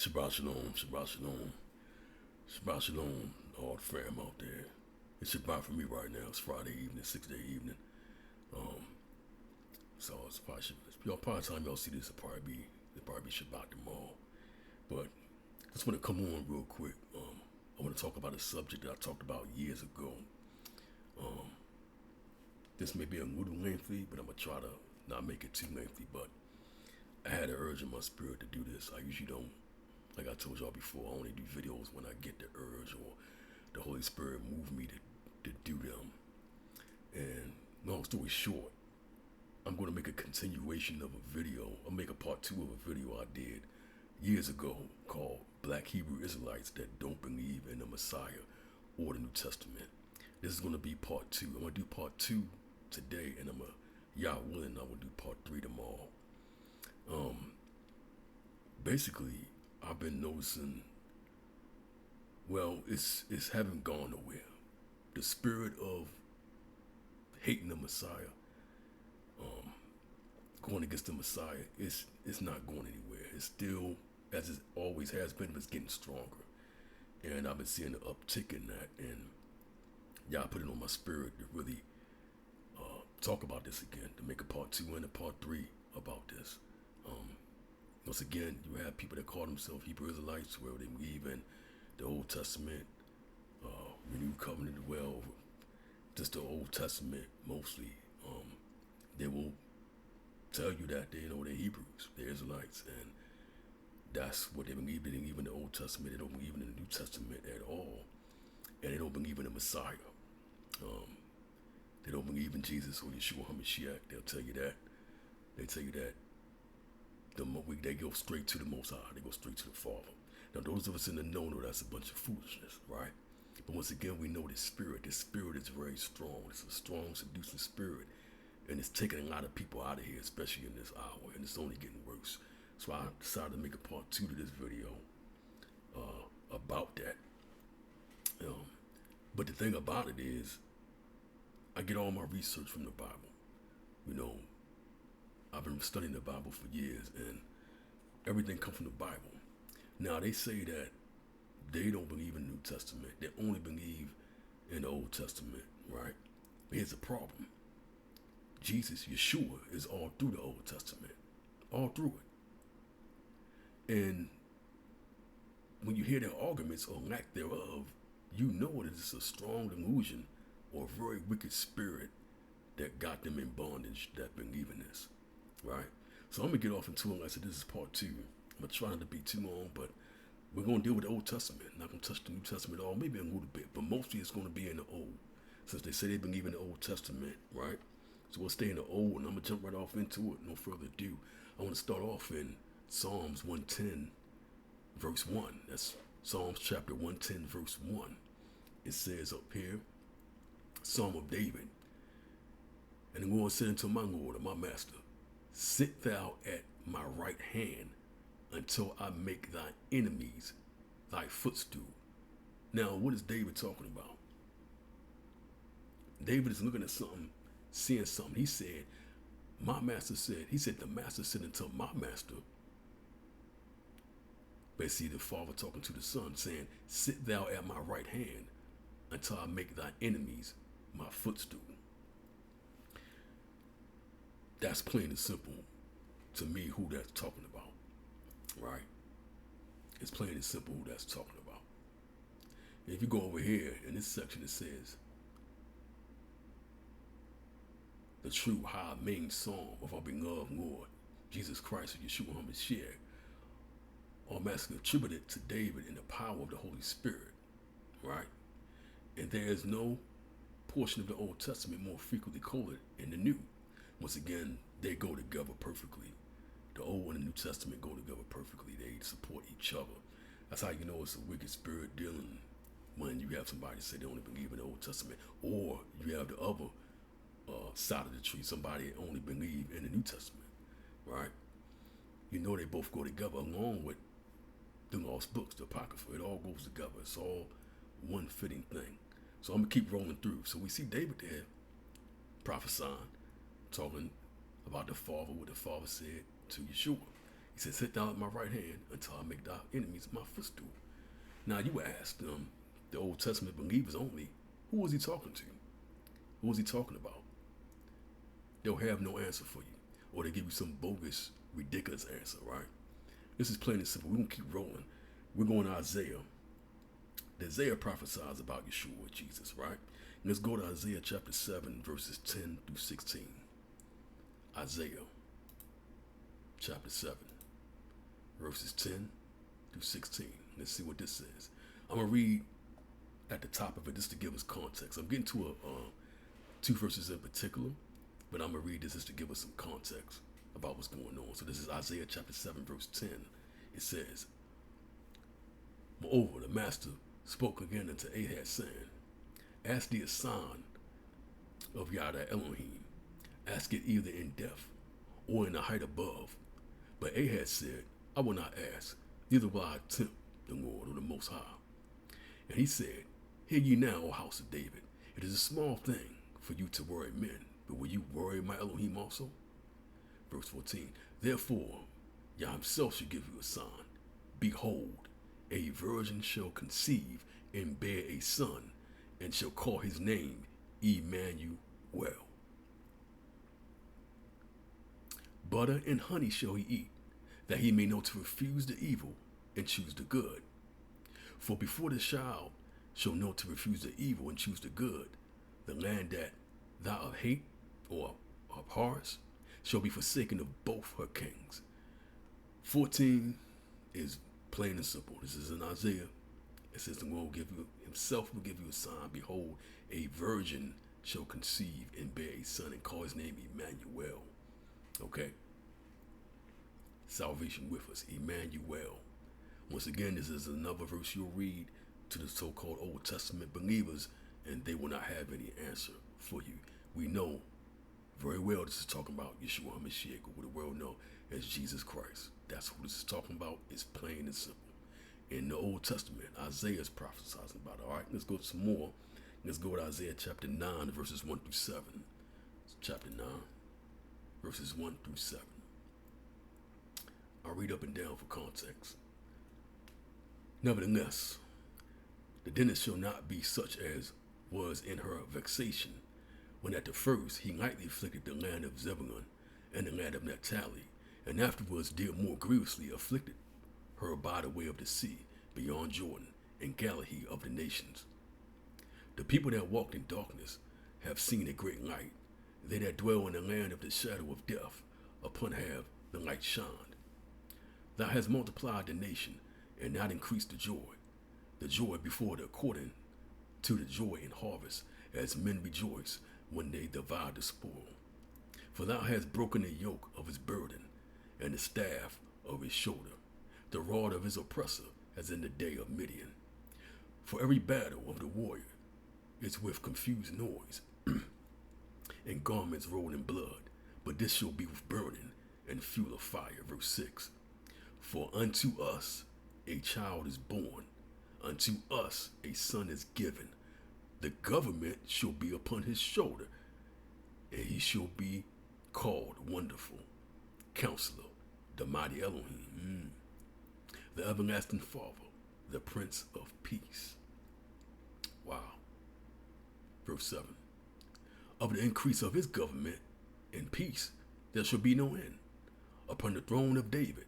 Shabbat shalom, Shabbat shalom, Shabbat shalom, all the fam out there. It's Shabbat for me right now. It's Friday evening, 6-day evening. So it's probably probably time y'all see this, it'll probably be Shabbat tomorrow. But I just want to come on real quick. I want to talk about a subject that I talked about years ago. This may be a little lengthy, but I'm gonna try to not make it too lengthy. But I had an urge in my spirit to do this. I usually don't. Like I told y'all before, I only do videos when I get the urge or the Holy Spirit move me to do them. And long story short, I'm going to make a continuation of a video. I'll make a part 2 of a video I did years ago called Black Hebrew Israelites That Don't Believe in the Messiah or the New Testament. This is going to be part 2. I'm going to do part 2 today, and y'all willing, I will do part 3 tomorrow. Basically, I've been noticing, well, it's haven't gone nowhere. The spirit of hating the Messiah, going against the Messiah, it's not going anywhere. It's still, as it always has been, but it's getting stronger. And I've been seeing an uptick in that, and y'all put it on my spirit to really talk about this again, to make a part 2 and a part 3 about this. Once again, you have people that call themselves Hebrew Israelites, where they believe in the Old Testament, Renewed Covenant as well, just the Old Testament mostly. They will tell you that they're Hebrews, they're Israelites, and that's what they believe in. Even the Old Testament, they don't believe in the New Testament at all, and they don't believe in the Messiah. They don't believe in Jesus or Yeshua HaMashiach. They'll tell you that. They tell you that they go straight to the Most High. They go straight to the Father. Now, those of us in the know that's a bunch of foolishness, right? But once again, we know this spirit. This spirit is very strong. It's a strong, seducing spirit. And it's taking a lot of people out of here, especially in this hour. And it's only getting worse. So I decided to make a part 2 to this video about that. But the thing about it is, I get all my research from the Bible. I've been studying the Bible for years, and everything comes from the Bible. Now, they say that they don't believe in the New Testament. They only believe in the Old Testament, right? But here's the problem. Jesus, Yeshua, is all through the Old Testament. All through it. And when you hear their arguments or lack thereof, you know that it's a strong delusion or a very wicked spirit that got them in bondage that believe in this, right? So I'm going to get off into it. Like I said, this is part 2. I'm going to try not to be too long, but we're going to deal with the Old Testament. Not going to touch the New Testament at all, maybe a little bit, but mostly it's going to be in the Old. Since they say they believe in the Old Testament, right? So we'll stay in the Old, and I'm going to jump right off into it. No further ado. I want to start off in Psalms 110, verse 1. That's Psalms chapter 110, verse 1. It says up here, Psalm of David. And the Lord said unto my Lord, or my Master, sit thou at my right hand until I make thy enemies thy footstool. Now, what is David talking about? David is looking at something, seeing something. He said, my master said, the master said unto my master, basically the father talking to the son, saying, sit thou at my right hand until I make thy enemies my footstool. That's plain and simple to me who that's talking about, right? It's plain and simple who that's talking about. And if you go over here in this section, it says, the true high main song of our beloved Lord, Jesus Christ, or Yeshua HaMashiach, are masculine attributed to David in the power of the Holy Spirit, right? And there is no portion of the Old Testament more frequently quoted in the New. Once again, they go together perfectly. The Old and the New Testament go together perfectly. They support each other. That's how you know it's a wicked spirit dealing when you have somebody say they only believe in the Old Testament, or you have the other side of the tree, somebody only believe in the New Testament, right? You know they both go together along with the lost books, the Apocrypha. It all goes together. It's all one fitting thing. So I'm going to keep rolling through. So we see David there prophesying, talking about the Father, what the Father said to Yeshua. He said, sit down at my right hand until I make thy enemies my footstool. Now you ask them, the Old Testament believers only, who was he talking to? Who was he talking about? They'll have no answer for you. Or they give you some bogus, ridiculous answer, right? This is plain and simple. We're going to keep rolling. We're going to Isaiah. Isaiah prophesies about Yeshua, Jesus, right? Let's go to Isaiah chapter 7, verses 10 through 16. Isaiah chapter 7, verses 10 through 16. Let's see what this says. I'm going to read at the top of it just to give us context. I'm getting to two verses in particular, but I'm going to read this just to give us some context about what's going on. So this is Isaiah chapter 7, verse 10. It says, moreover, the master spoke again unto Ahaz, saying, ask thee a sign of Yahweh Elohim. Ask it either in depth or in the height above. But Ahaz said, I will not ask, neither will I tempt the Lord or the Most High. And he said, hear ye now, O house of David, it is a small thing for you to worry men, but will you worry my Elohim also? Verse 14, therefore Yah himself shall give you a sign. Behold, a virgin shall conceive and bear a son, and shall call his name Emmanuel. Butter and honey shall he eat, that he may know to refuse the evil and choose the good. For before the child shall know to refuse the evil and choose the good, the land that thou of hate or abhorrest shall be forsaken of both her kings. 14 is plain and simple. This is in Isaiah. It says the Lord himself will give you a sign. Behold, a virgin shall conceive and bear a son and call his name Emmanuel. Okay? Salvation with us, Emmanuel. Once again, this is another verse you'll read to the so-called Old Testament believers, and they will not have any answer for you. We know very well this is talking about Yeshua HaMashiach, who the world know as Jesus Christ. That's what this is talking about. It's plain and simple. In the Old Testament, Isaiah is prophesying about it. All right, let's go to some more. Let's go to Isaiah chapter 9, verses 1 through 7. Chapter 9, verses 1 through 7. I'll read up and down for context. Nevertheless, the dentist shall not be such as was in her vexation, when at the first he lightly afflicted the land of Zebulun and the land of Naphtali, and afterwards did more grievously afflicted her by the way of the sea, beyond Jordan, and Galilee of the nations. The people that walked in darkness have seen a great light. They that dwell in the land of the shadow of death, upon have the light shined. Thou hast multiplied the nation, and not increased the joy before it according to the joy in harvest, as men rejoice when they divide the spoil. For thou hast broken the yoke of his burden, and the staff of his shoulder, the rod of his oppressor, as in the day of Midian. For every battle of the warrior is with confused noise, and garments rolled in blood, but this shall be with burning and fuel of fire. Verse 6. For unto us a child is born, unto us a son is given. The government shall be upon his shoulder, and he shall be called Wonderful, Counselor, the Mighty Elohim, the Everlasting Father, the Prince of Peace. Wow. Verse 7. Of the increase of his government and peace there shall be no end, upon the throne of David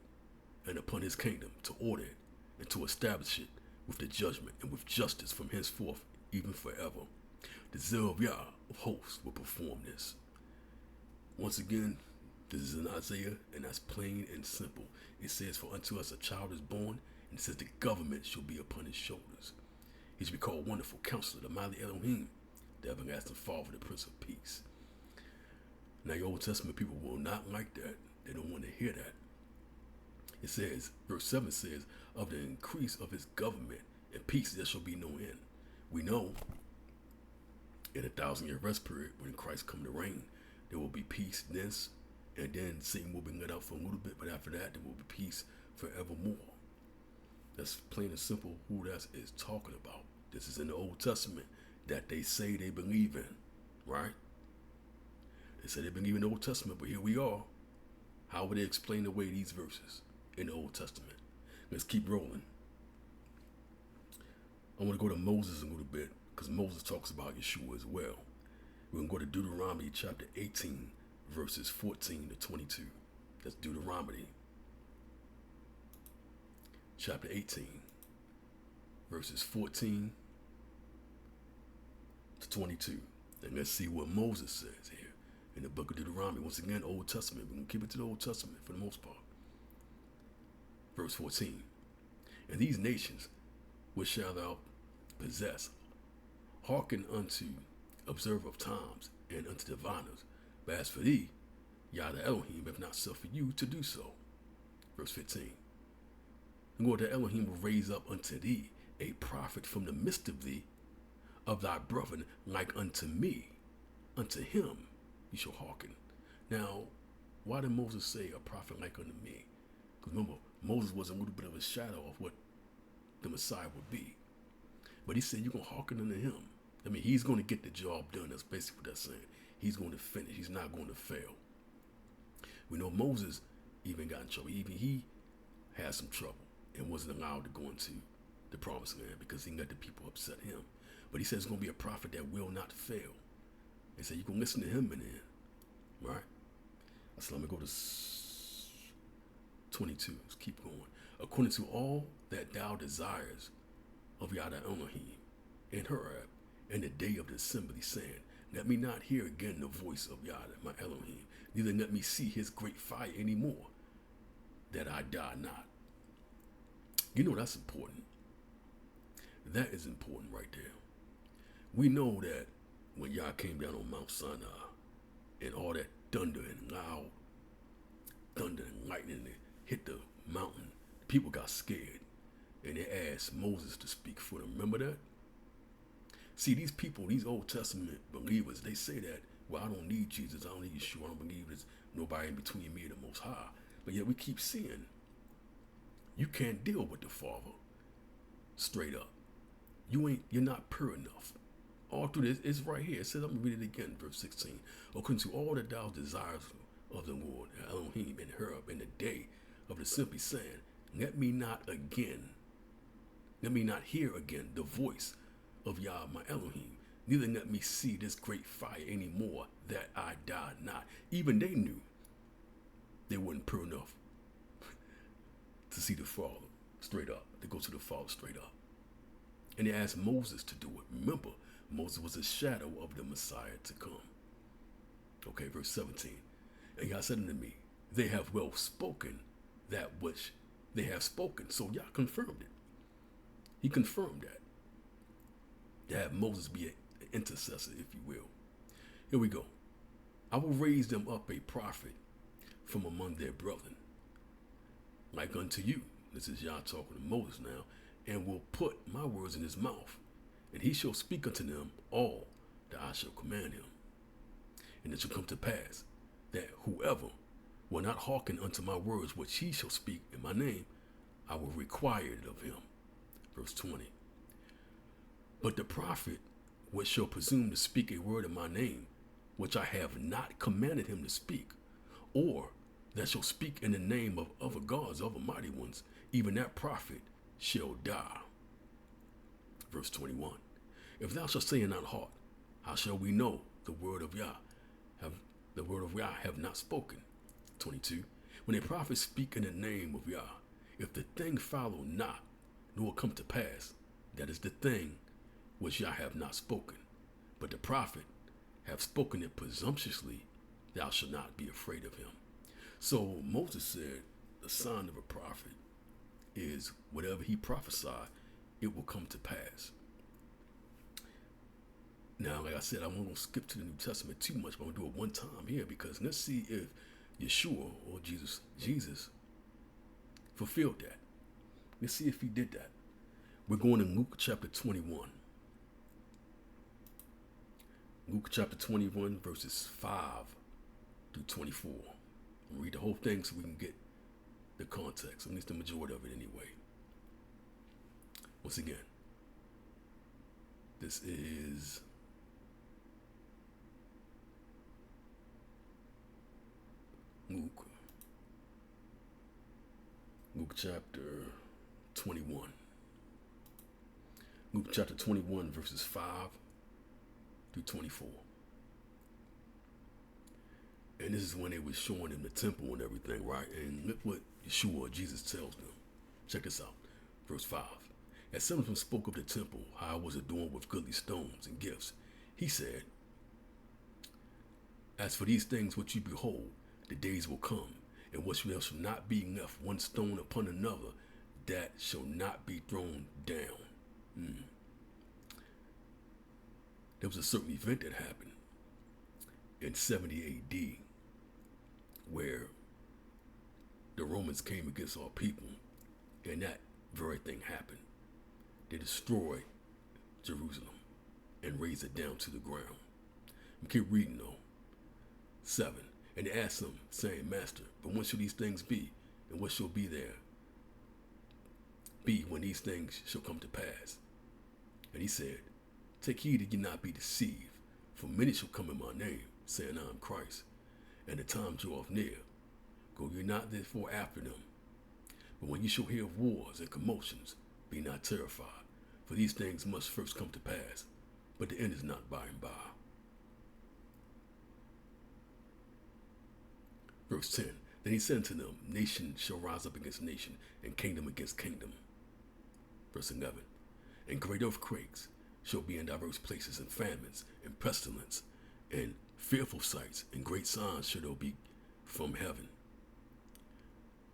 and upon his kingdom, to order it and to establish it with the judgment and with justice from henceforth, even forever. The zeal of Yah of hosts will perform this. Once again, this is in Isaiah, and that's plain and simple. It says, for unto us a child is born, and it says the government shall be upon his shoulders. He shall be called Wonderful Counselor, the Mighty Elohim, the Everlasting Father, the Prince of Peace. Now, your Old Testament people will not like that. They don't want to hear that. It says, verse 7 says, of the increase of his government and peace there shall be no end. We know in 1,000-year rest period, when Christ come to reign, there will be peace then, and then Satan will be let out for a little bit, but after that, there will be peace forevermore. That's plain and simple who that is talking about. This is in the Old Testament that they say they believe in, right? They say they believe in the Old Testament, but here we are. How would they explain away these verses? in the Old Testament. Let's keep rolling. I want to go to Moses a little bit because Moses talks about Yeshua as well. We're going to go to Deuteronomy chapter 18, verses 14 to 22. That's Deuteronomy chapter 18, verses 14 to 22. And let's see what Moses says here in the book of Deuteronomy. Once again, Old Testament. We're going to keep it to the Old Testament for the most part. Verse 14. And these nations which shalt thou possess, hearken unto observer of times and unto diviners. But as for thee, Yah the Elohim have not suffered you to do so. Verse 15. And Lord the Elohim will raise up unto thee a prophet from the midst of thee, of thy brethren, like unto me. Unto him you shall hearken. Now, why did Moses say a prophet like unto me? Because remember, Moses was a little bit of a shadow of what the Messiah would be. But he said, you're going to hearken unto him. I mean, he's going to get the job done. That's basically what that's saying. He's going to finish. He's not going to fail. We know Moses even got in trouble. Even he had some trouble and wasn't allowed to go into the promised land because he let the people upset him. But he said it's going to be a prophet that will not fail. He said, you can listen to him in the end. Right? So let me go to 22. Let's keep going. According to all that thou desires of Yah the Elohim in Horeb in the day of the assembly, saying, let me not hear again the voice of Yah my Elohim, neither let me see his great fire anymore, that I die not. You know that's important. That is important right there. We know that when Yah came down on Mount Sinai and all that thunder and loud thunder and lightning hit the mountain, people got scared and they asked Moses to speak for them. Remember that? See, these people, these Old Testament believers, they say that, well, I don't need Jesus. I don't need Yeshua. I don't believe there's nobody in between me and the Most High. But yet we keep seeing you can't deal with the Father straight up. You're not pure enough. All through this, it's right here. It says, I'm going to read it again, verse 16. According to all that thou desires of the Lord, Elohim, and Horeb, in the day of the assembly, saying, let me not hear again the voice of Yah my Elohim, neither let me see this great fire anymore, that I die not. Even they knew they weren't pure enough to see the Father straight up, to go to the Father straight up. And they asked Moses to do it. Remember, Moses was a shadow of the Messiah to come. Okay, verse 17. And Yah said unto me, they have well spoken that which they have spoken. So Yah confirmed it. He confirmed that. To have Moses be an intercessor, if you will. Here we go. I will raise them up a prophet from among their brethren, like unto you. This is Yah talking to Moses now. And will put my words in his mouth, and he shall speak unto them all that I shall command him. And it shall come to pass that whoever will not hearken unto my words which he shall speak in my name, I will require it of him. Verse 20. But the prophet which shall presume to speak a word in my name, which I have not commanded him to speak, or that shall speak in the name of other gods, other mighty ones, even that prophet shall die. Verse 21. If thou shalt say in thine heart, how shall we know the word of Yah have not spoken? 22. When a prophet speak in the name of Yah, if the thing follow not, nor come to pass, that is the thing which Yah have not spoken. But the prophet have spoken it presumptuously, thou shalt not be afraid of him. So Moses said the sign of a prophet is whatever he prophesied, it will come to pass. Now, like I said, I'm not going to skip to the New Testament too much, but I'm going to do it one time here because let's see if Yeshua or Jesus fulfilled that. Let's see if he did that. We're going to Luke chapter 21. Luke chapter 21, verses 5 through 24. I'll read the whole thing so we can get the context, at least the majority of it anyway. Once again, this is Luke Luke chapter 21. Luke chapter 21, verses 5 through 24. And this is when they were showing him the temple and everything, right? And look what Yeshua, Jesus, tells them. Check this out. Verse 5. As some of them spoke of the temple, how it was adorned with goodly stones and gifts, he said, as for these things which you behold, the days will come, in which there shall not be left one stone upon another that shall not be thrown down. There was a certain event that happened in 70 AD where the Romans came against our people, and that very thing happened. They destroyed Jerusalem and razed it down to the ground. We keep reading though. 7. And they asked him, saying, Master, but when shall these things be? And what shall be there be when these things shall come to pass? And he said, take heed that ye not be deceived, for many shall come in my name, saying, I am Christ, and the time draweth near. Go ye not therefore after them. But when ye shall hear of wars and commotions, be not terrified, for these things must first come to pass, but the end is not by and by. Verse 10. Then he said unto them, nation shall rise up against nation, and kingdom against kingdom. Verse 11. And great earthquakes shall be in diverse places, and famines, and pestilence, and fearful sights, and great signs shall there be from heaven.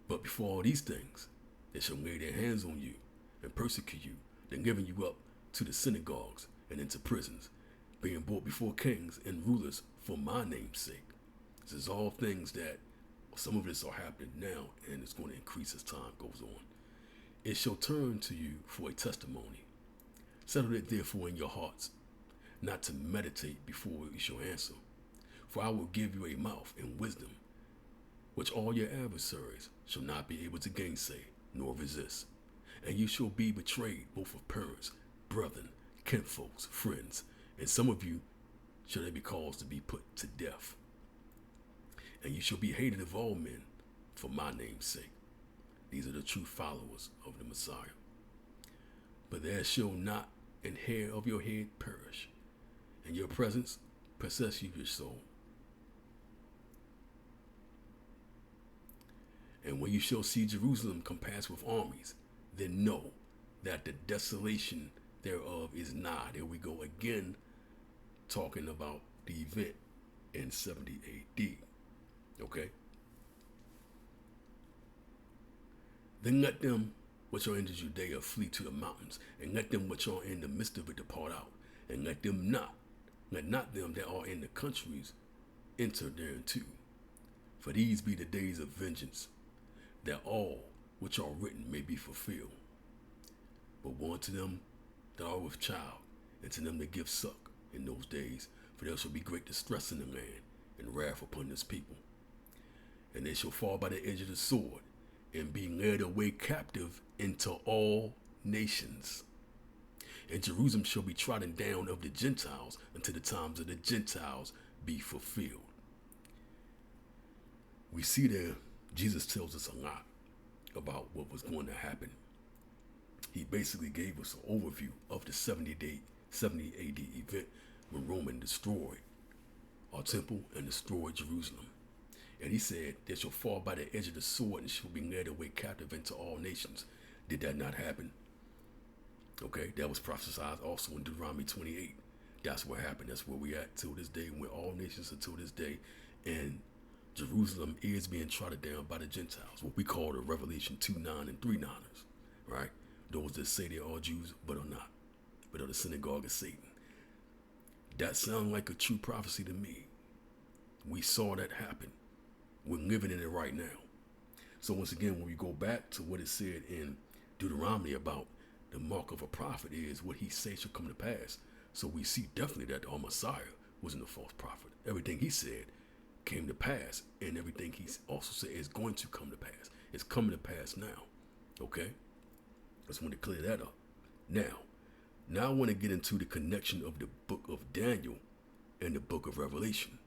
But before all these things, they shall lay their hands on you, and persecute you, then giving you up to the synagogues and into prisons, being brought before kings and rulers for my name's sake. This is all things that some of this are happening now, and it's going to increase as time goes on. It shall turn to you for a testimony. Settle it therefore in your hearts, not to meditate before you shall answer. For I will give you a mouth and wisdom, which all your adversaries shall not be able to gainsay, nor resist. And you shall be betrayed both of parents, brethren, kinfolks, friends, and some of you shall they be caused to be put to death. And you shall be hated of all men for my name's sake. These are the true followers of the Messiah. But there shall not an hair of your head perish, and your presence possess you your soul. And when you shall see Jerusalem compassed with armies, then know that the desolation thereof is nigh. There we go again, talking about the event in 70 AD. Okay? Then let them which are in the Judea flee to the mountains, and let them which are in the midst of it depart out, and let not them that are in the countries enter thereinto. For these be the days of vengeance, that all which are written may be fulfilled. But woe unto them that are with child, and to them that give suck in those days, for there shall be great distress in the land, and wrath upon this people. And they shall fall by the edge of the sword, and be led away captive into all nations. And Jerusalem shall be trodden down of the Gentiles until the times of the Gentiles be fulfilled. We see there, Jesus tells us a lot about what was going to happen. He basically gave us an overview of the 70 AD event when Rome destroyed our temple and destroyed Jerusalem. And he said, they shall fall by the edge of the sword and shall be led away captive into all nations. Did that not happen? Okay, that was prophesied also in Deuteronomy 28. That's what happened. That's where we at till this day. We're all nations until this day. And Jerusalem is being trodden down by the Gentiles, what we call the Revelation 2:9 and 3:9ers, right? Those that say they are Jews but are not, but are the synagogue of Satan. That sounds like a true prophecy to me. We saw that happen. We're living in it right now. So once again, when we go back to what it said in Deuteronomy about the mark of a prophet is what he says shall come to pass. So we see definitely that our Messiah wasn't a false prophet. Everything he said came to pass, and everything he also said is going to come to pass. It's coming to pass now. Okay? I just want to clear that up. Now I want to get into the connection of the book of Daniel and the book of Revelation,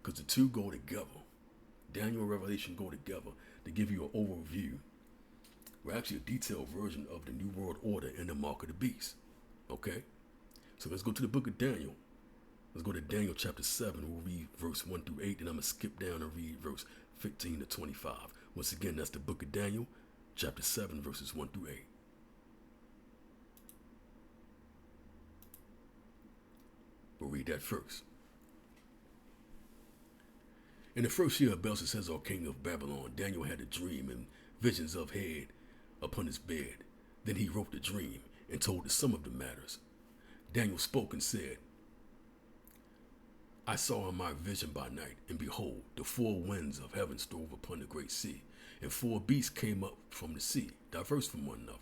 because the two go together. Daniel and Revelation go together to give you an overview were actually a detailed version of the New World Order and the Mark of the Beast. Okay? So let's go to the book of Daniel. Let's go to Daniel chapter 7. We'll read verse 1 through 8, and I'm going to skip down and read verse 15 to 25. Once again, that's the book of Daniel, chapter 7, verses 1 through 8. We'll read that first. In the first year of Belshazzar, king of Babylon, Daniel had a dream and visions of head upon his bed. Then he wrote the dream and told the sum of the matters. Daniel spoke and said, I saw in my vision by night, and behold, the four winds of heaven strove upon the great sea, and four beasts came up from the sea, diverse from one another.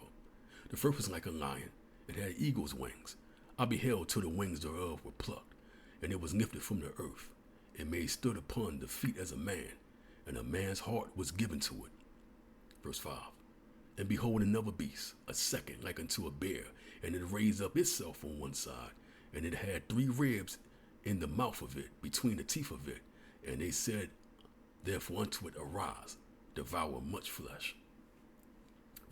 The first was like a lion, it had eagle's wings. I beheld till the wings thereof were plucked, and it was lifted from the earth. It made stood upon the feet as a man, and a man's heart was given to it. Verse 5. And behold, another beast, a second like unto a bear, and it raised up itself on one side, and it had 3 ribs in the mouth of it, between the teeth of it. And they said, therefore unto it, arise, devour much flesh.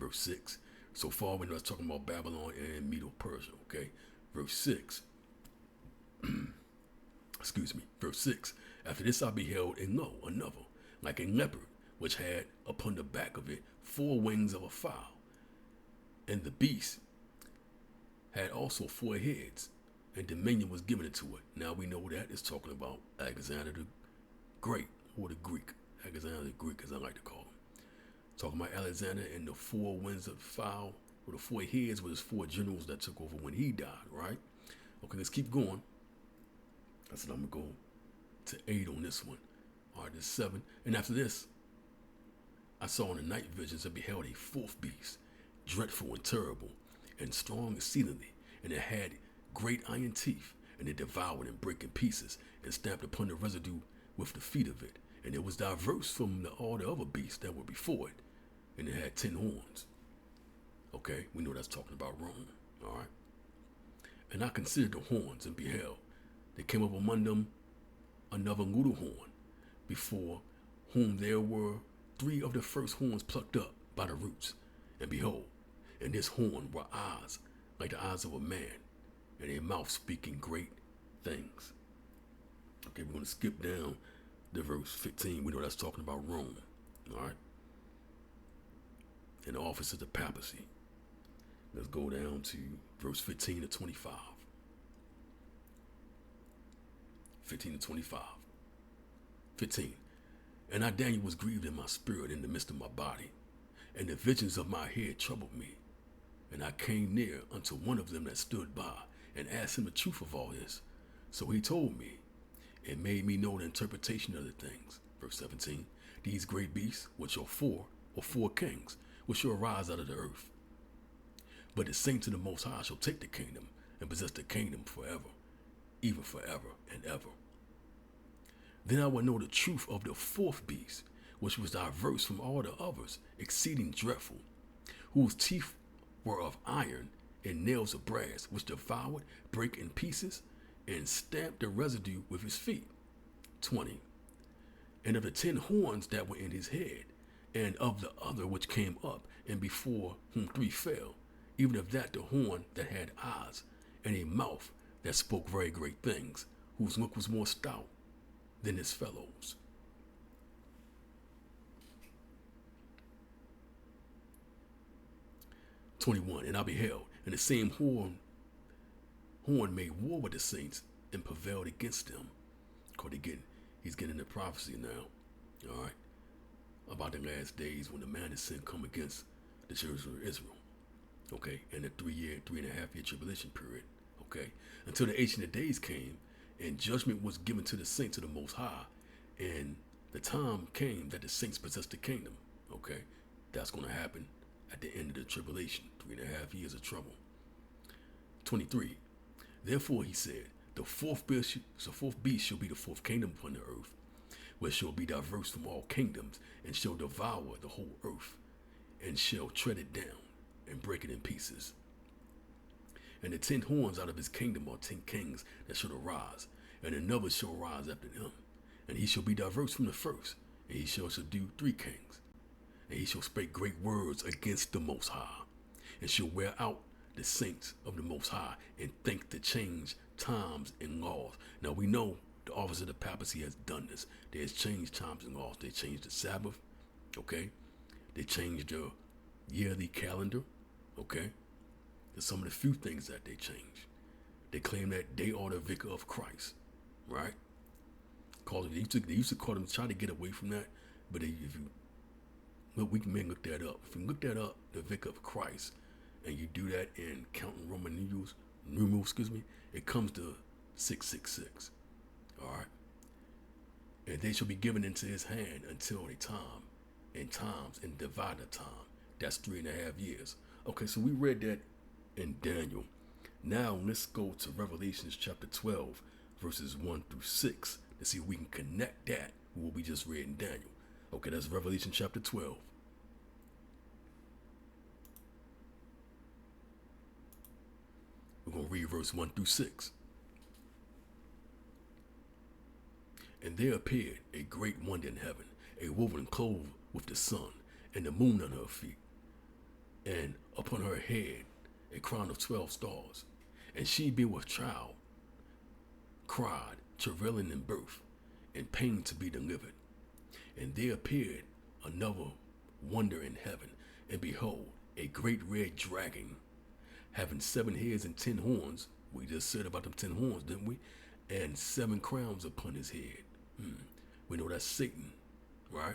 Verse 6. So far, when I was talking about Babylon and Medo-Persia, okay? Verse 6. Excuse me. Verse 6. After this I beheld, and lo, another, like a leopard, which had upon the back of it 4 wings of a fowl. And the beast had also 4 heads, and dominion was given to it. Now we know that it's talking about Alexander the Great, or the Greek. Alexander the Greek, as I like to call him. Talking about Alexander and the 4 wings of the fowl, or the 4 heads, with his 4 generals that took over when he died, right? Okay, let's keep going. I said I'm going to go to 8 on this one. All right, this 7. And after this, I saw in the night visions and beheld a 4th beast, dreadful and terrible, and strong exceedingly, and it had great iron teeth, and it devoured and brake in pieces, and stamped upon the residue with the feet of it. And it was diverse from all the other beasts that were before it, and it had 10 horns. Okay, we know that's talking about Rome, all right? And I considered the horns, and beheld, there came up among them another little horn, before whom there were 3 of the first horns plucked up by the roots. And behold, in this horn were eyes like the eyes of a man, and a mouth speaking great things. Okay, we're going to skip down to verse 15. We know that's talking about Rome, all right? And the office of the papacy. Let's go down to verse 15 to 25. 15 to 25. 15. And I, Daniel, was grieved in my spirit in the midst of my body, and the visions of my head troubled me. And I came near unto one of them that stood by, and asked him the truth of all this. So he told me, and made me know the interpretation of the things. Verse 17. These great beasts, which are 4 kings, which shall arise out of the earth. But the saints of the Most High shall take the kingdom, and possess the kingdom forever, even forever and ever. Then I will know the truth of the 4th beast, which was diverse from all the others, exceeding dreadful, whose teeth were of iron and nails of brass, which devoured, brake in pieces, and stamped the residue with his feet. 20. And of the 10 horns that were in his head, and of the other which came up, and before whom 3 fell, even of that the horn that had eyes, and a mouth that spoke very great things, whose look was more stout than his fellows. "21. And I beheld, and the same horn made war with the saints and prevailed against them." Because he's getting the prophecy now, all right, about the last days when the man of sin come against the children of Israel, okay, and the 3.5 year tribulation period, okay, until the Ancient of Days came, and judgment was given to the saints of the Most High, and the time came that the saints possessed the kingdom, okay. That's going to happen at the end of the tribulation, 3.5 years of trouble. 23. Therefore he said, the fourth beast shall be the 4th kingdom upon the earth, which shall be diverse from all kingdoms, and shall devour the whole earth, and shall tread it down, and break it in pieces. And the 10 horns out of his kingdom are 10 kings that shall arise, and another shall rise after him, and he shall be diverse from the first, and he shall subdue 3 kings. and he shall speak great words against the Most High, and shall wear out the saints of the Most High, and think to change times and laws. Now we know the office of the papacy has done this. They has changed times and laws. They changed the Sabbath, okay? They changed the yearly calendar, okay? There's some of the few things that they changed. They claim that they are the vicar of Christ, right? They used to call them, try to get away from that, but if you look, we can look that up. If you look that up, the vicar of Christ, and you do that in counting Roman numerals, it comes to 666. All right, and they shall be given into his hand until a time, and times, and divide the time. That's 3.5 years. Okay, so we read that in Daniel. Now let's go to Revelations chapter 12, verses 1 through 6, to see if we can connect that with what we just read in Daniel. Okay, that's Revelation chapter 12. We're going to read verse 1 through 6. And there appeared a great wonder in heaven, a woman clothed with the sun, and the moon on her feet, and upon her head a crown of 12 stars. And she being with child, cried, travailing in birth, and pain to be delivered. And there appeared another wonder in heaven, and behold, a great red dragon, having 7 heads and 10 horns. We just said about them 10 horns, didn't we? And 7 crowns upon his head. We know that's Satan, right?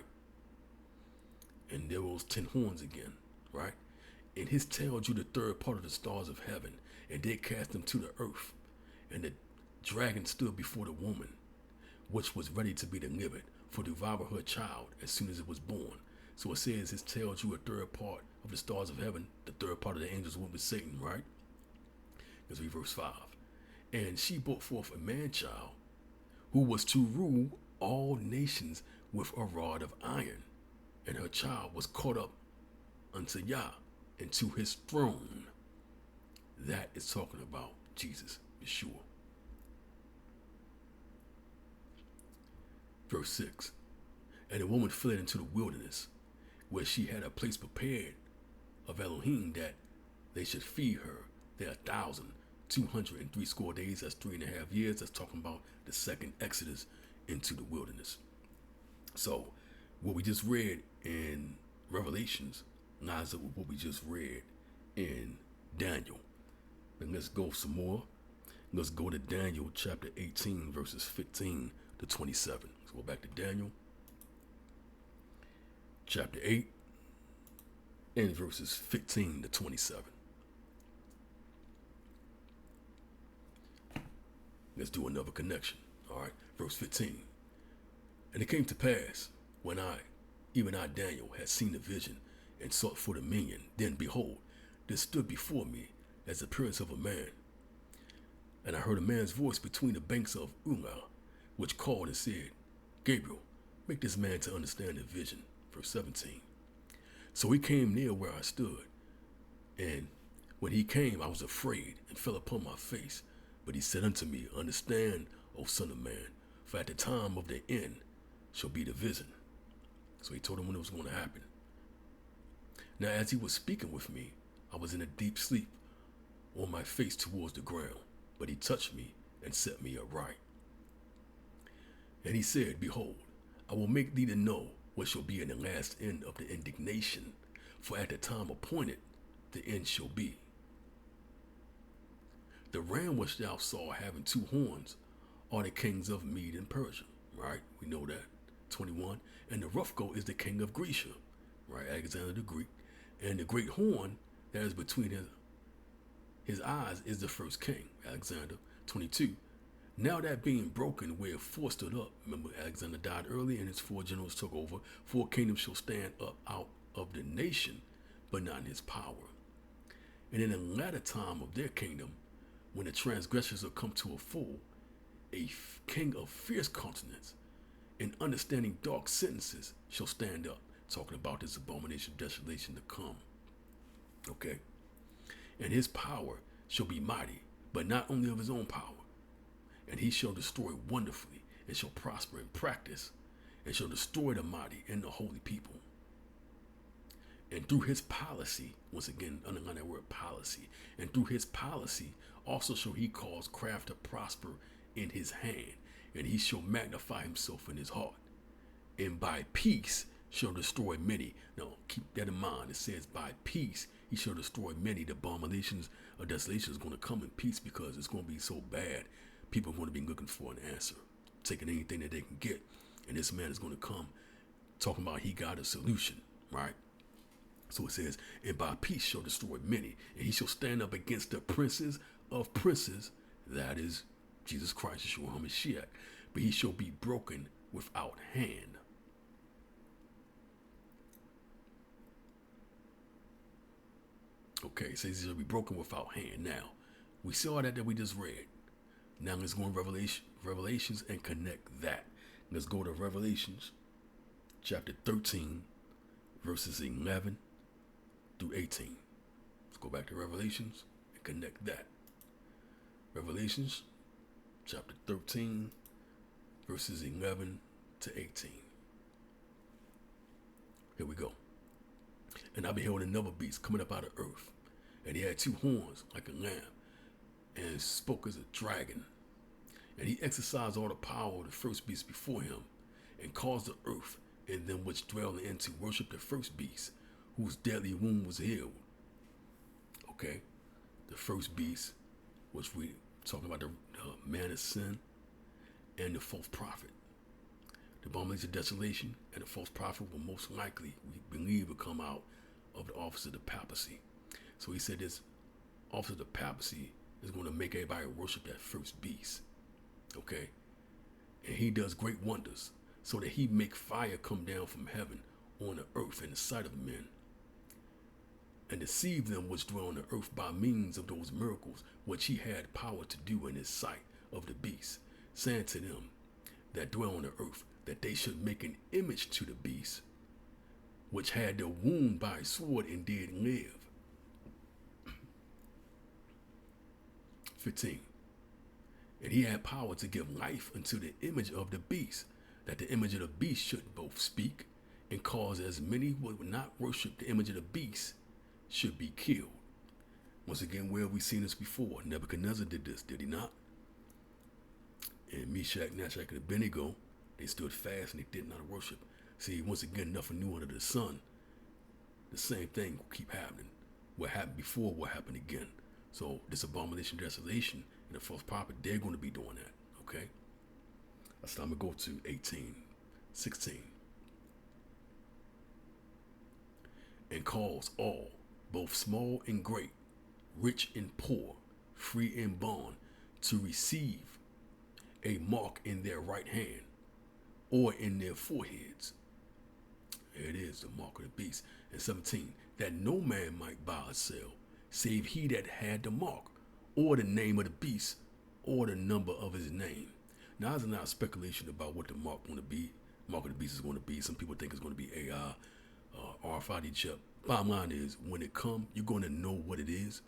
And there was 10 horns again, right? And his tail drew the third part of the stars of heaven, and they cast them to the earth. And the dragon stood before the woman, which was ready to be delivered, for to devour her child as soon as it was born. So it says his tail drew a third part of the stars of heaven. The third part of the angels went with Satan, right? Let's read verse 5. And she brought forth a man-child, who was to rule all nations with a rod of iron. And her child was caught up unto Yah, and to his throne. That is talking about Jesus, Yeshua. Verse 6. And the woman fled into the wilderness, where she had a place prepared of Elohim, that they should feed her there 1,260 days. That's 3.5 years. That's talking about the second Exodus into the wilderness. So what we just read in Revelations lines up with what we just read in Daniel. Then let's go some more. Let's go to Daniel chapter 18, verses 15 to 27. Let's go back to Daniel chapter 8 and verses 15 to 27. Let's do another connection. All right, verse 15. And it came to pass, when even I, Daniel, had seen the vision and sought for dominion, then behold, there stood before me as the appearance of a man. And I heard a man's voice between the banks of Ulah, which called and said, Gabriel, make this man to understand the vision. Verse 17. So he came near where I stood, and when he came, I was afraid and fell upon my face. But he said unto me, Understand, O son of man, for at the time of the end shall be the vision. So he told him when it was going to happen. Now as he was speaking with me, I was in a deep sleep on my face towards the ground. But he touched me and set me upright. And he said, Behold, I will make thee to know what shall be in the last end of the indignation, for at the time appointed the end shall be. The ram which thou saw having 2 horns are the kings of Mede and Persia, right? We know that. 21. And the rough goat is the king of Grecia, right? Alexander the Greek. And the great horn that is between his eyes is the first king, Alexander. 22. Now that being broken, where 4 stood up, remember Alexander died early and his 4 generals took over. 4 kingdoms shall stand up out of the nation, but not in his power. And in the latter time of their kingdom, when the transgressors will come to a full, a king of fierce countenance and understanding dark sentences shall stand up, talking about this abomination of desolation to come. Okay? And his power shall be mighty, but not only of his own power. And he shall destroy wonderfully, and shall prosper in practice, and shall destroy the mighty and the holy people. And through his policy, once again, underline that word policy, and through his policy, also shall he cause craft to prosper in his hand, and he shall magnify himself in his heart. And by peace shall destroy many. Now, keep that in mind. It says, by peace he shall destroy many. The abominations of desolation is going to come in peace because it's going to be so bad. People are going to be looking for an answer, taking anything that they can get. And this man is going to come talking about he got a solution, right? So it says, and by peace shall destroy many, and he shall stand up against the princes of princes, that is Jesus Christ, Yeshua HaMashiach, but he shall be broken without hand. Okay, it says he shall be broken without hand. Now, we saw that we just read. Now let's go in Revelations and connect that. Let's go to Revelations chapter 13, verses 11 through 18. Let's go back to Revelations and connect that. Revelations chapter 13, verses 11 to 18. Here we go. And I beheld another beast coming up out of earth, and he had two horns like a lamb, and spoke as a dragon. And he exercised all the power of the first beast before him, and caused the earth and them which dwell therein to worship the first beast, whose deadly wound was healed. Okay, the first beast, which we talking about the man of sin, and the false prophet. The abomination of desolation and the false prophet will most likely, we believe, will come out of the office of the papacy. So he said this office of the papacy is going to make everybody worship that first beast. Okay, and he does great wonders, so that he make fire come down from heaven on the earth in the sight of men, and deceive them which dwell on the earth by means of those miracles which he had power to do in his sight of the beast, saying to them that dwell on the earth, that they should make an image to the beast, which had the wound by a sword and did live. 15. And he had power to give life unto the image of the beast, that the image of the beast should both speak, and cause as many who would not worship the image of the beast should be killed. Once again, where have we seen this before? Nebuchadnezzar did this, did he not? And Meshach, Meshach, and Abednego, they stood fast and they did not worship. See, once again, nothing new under the sun. The same thing will keep happening. What happened before will happen again. So this abomination, desolation, and the false prophet, they're going to be doing that. Okay? That's time to go to 16. And cause all, both small and great, rich and poor, free and bond, to receive a mark in their right hand or in their foreheads. There it is, the mark of the beast. And 17, that no man might buy or sell, save he that had the mark, or the name of the beast, or the number of his name. Now, there's not speculation about what the mark of the beast is going to be. Some people think it's going to be AI, RFID chip. Bottom line is, when it comes, you're going to know what it is,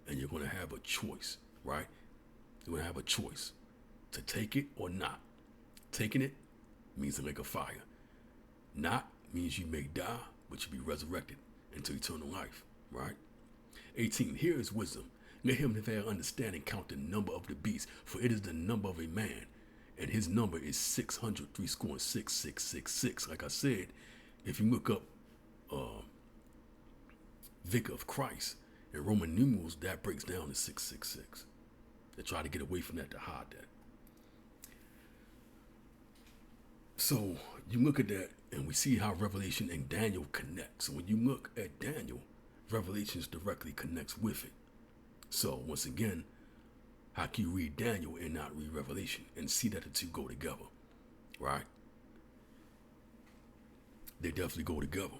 and you're going to have a choice, right? You're going to have a choice to take it or not. Taking it means to make a fire. Not means you may die, but you'll be resurrected into eternal life, right? 18, here is wisdom. Let him that have understanding count the number of the beast, for it is the number of a man, and his number is 666. Like I said, if you look up Vicar of Christ in Roman numerals, that breaks down to 666. They try to get away from that to hide that. So you look at that, and we see how Revelation and Daniel connect. So when you look at Daniel, Revelations directly connects with it. So once again, how can you read Daniel and not read Revelation and see that the two go together, right? They definitely go together.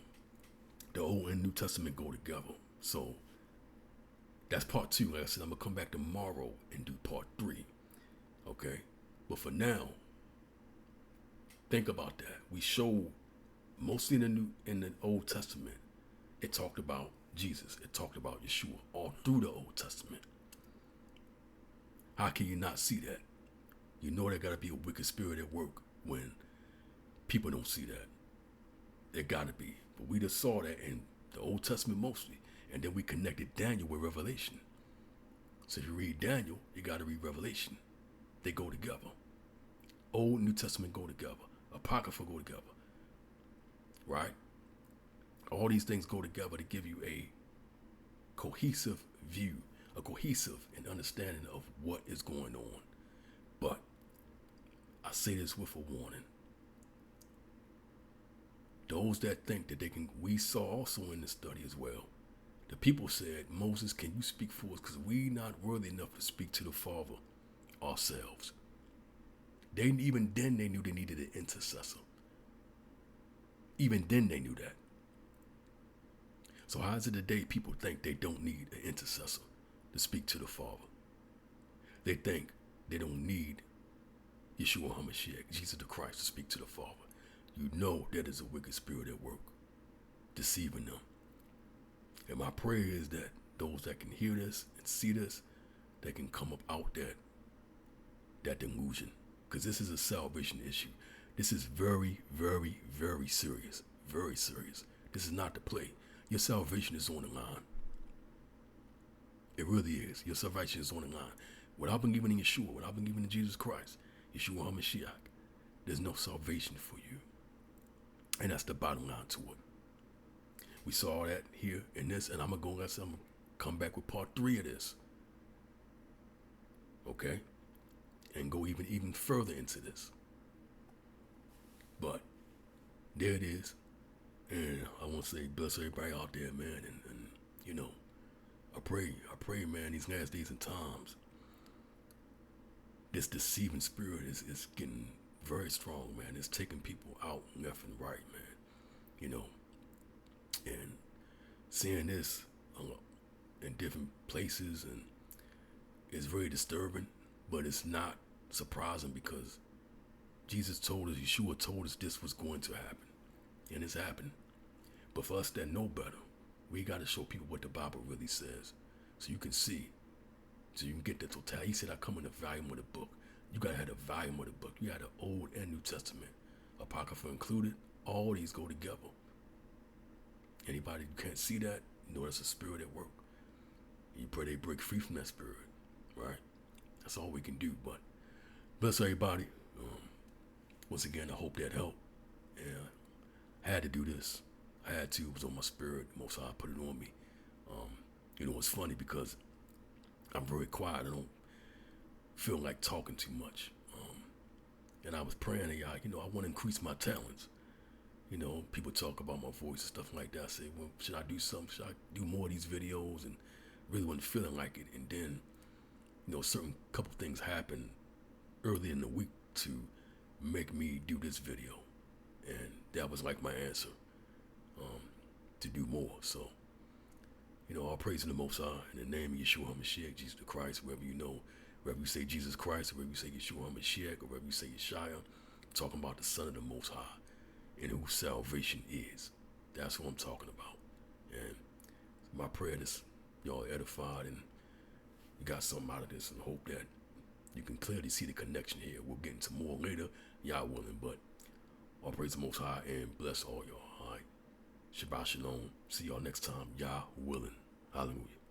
The Old and New Testament go together. So that's part 2. Like I said, I'm gonna come back tomorrow and do part 3. Okay, but for now, think about that. We show mostly in the Old Testament, it talked about Jesus. It talked about Yeshua all through the Old Testament. How can you not see that? You know there got to be a wicked spirit at work when people don't see that. There got to be. But we just saw that in The Old Testament mostly. And then we connected Daniel with Revelation. So if you read Daniel, you got to read Revelation. They go together. Old and New Testament go together. Apocrypha go together. Right? All these things go together to give you a cohesive view, a cohesive and understanding of what is going on. But I say this with a warning. Those that think that they can, we saw also in the study as well. The people said, Moses, can you speak for us? Because we not worthy enough to speak to the Father ourselves. Even then they knew they needed an intercessor. Even then they knew that. So how is it today people think they don't need an intercessor to speak to the Father? They think they don't need Yeshua HaMashiach, Jesus the Christ, to speak to the Father. You know that is a wicked spirit at work, deceiving them. And my prayer is that those that can hear this and see this, they can come up out that delusion. Because this is a salvation issue. This is very, very, very serious. Very serious. This is not to play. Your salvation is on the line. It really is. Your salvation is on the line. Without believing in Yeshua, without believing in Jesus Christ, Yeshua HaMashiach, there's no salvation for you. And that's the bottom line to it. We saw that here in this, and I'm going to come back with part 3 of this. Okay? And go even further into this. But there it is. And I want to say bless everybody out there, man. And you know, I pray, man, these last days and times, this deceiving spirit is getting very strong, man. It's taking people out left and right, man. You know, and seeing this in different places and it's very disturbing, but it's not surprising because Jesus told us, Yeshua told us this was going to happen, and it's happened. But for us that know better, we got to show people what the Bible really says, so you can see, so you can get the totality. He said, "I come in the volume of the book." You got to have the volume of the book. You got the Old and New Testament, Apocrypha included. All these go together. Anybody who can't see that, you know that's a spirit at work. You pray they break free from that spirit, right? That's all we can do. But bless everybody. Once again, I hope that helped. Yeah, I had to do this. I had to. It was on my spirit. Most High put it on me. You know, it's funny because I'm very quiet. I don't feel like talking too much. And I was praying to y'all, you know, I want to increase my talents. You know, people talk about my voice and stuff like that. I say, well, should I do something? Should I do more of these videos? And really wasn't feeling like it. And then, you know, certain couple things happened early in the week to make me do this video. And that was like my answer to do more. So, you know, all praise in the Most High, in the name of Yeshua HaMashiach, Jesus the Christ, wherever you know, wherever you say Jesus Christ, or wherever you say Yeshua HaMashiach, or wherever you say Yeshaya, I'm talking about the Son of the Most High, and whose salvation is. That's what I'm talking about. And my prayer is y'all edified and you got something out of this, and hope that you can clearly see the connection here. We'll get into more later, y'all willing, but all praise the Most High and bless all y'all. All right. Shabbat Shalom. See y'all next time, y'all willing. Hallelujah.